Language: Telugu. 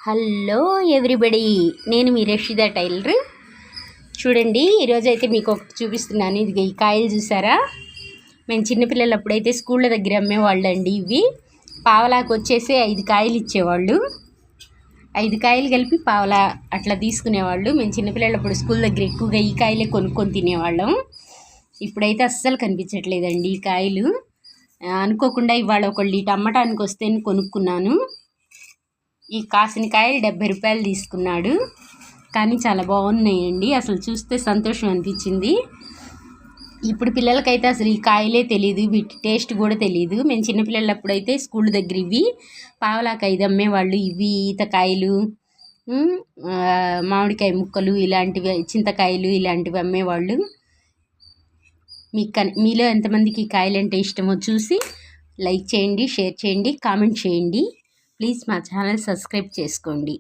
హలో ఎవ్రీబడి, నేను మీ రషీదా టైలర్. చూడండి, ఈరోజు అయితే మీకు ఒకటి చూపిస్తున్నాను. ఇది ఈ కాయలు చూసారా? మేము చిన్నపిల్లలు అప్పుడైతే స్కూళ్ళ దగ్గర అమ్మేవాళ్ళు అండి. ఇవి పావలాకు వచ్చేసి 5 కాయలు ఇచ్చేవాళ్ళు. 5 కాయలు కలిపి పావలా అట్లా తీసుకునేవాళ్ళు. మేము చిన్నపిల్లలప్పుడు స్కూల్ దగ్గర ఎక్కువగా ఈ కాయలే కొనుక్కొని తినేవాళ్ళం. ఇప్పుడైతే అస్సలు కనిపించట్లేదండి ఈ కాయలు. అనుకోకుండా ఇవాళ ఒకళ్ళు ఇటు అమ్మటానికి వస్తే కొనుక్కున్నాను. ఈ కాసిన కాయలు 70 రూపాయలు తీసుకున్నాడు. కానీ చాలా బాగున్నాయండి. అసలు చూస్తే సంతోషం అనిపించింది. ఇప్పుడు పిల్లలకైతే అసలు ఈ కాయలే తెలియదు, వీటి టేస్ట్ కూడా తెలియదు. మేము చిన్నపిల్లలప్పుడైతే స్కూల్ దగ్గర ఇవి పావలాకు 5 అమ్మేవాళ్ళు. ఇవి ఈతకాయలు, మామిడికాయ ముక్కలు, ఇలాంటివి చింతకాయలు ఇలాంటివి అమ్మేవాళ్ళు. మీలో ఎంతమందికి ఈ కాయలు అంటే ఇష్టమో చూసి లైక్ చేయండి, షేర్ చేయండి, కామెంట్ చేయండి. ప్లీజ్ మా ఛానల్ సబ్స్క్రైబ్ చేసుకోండి.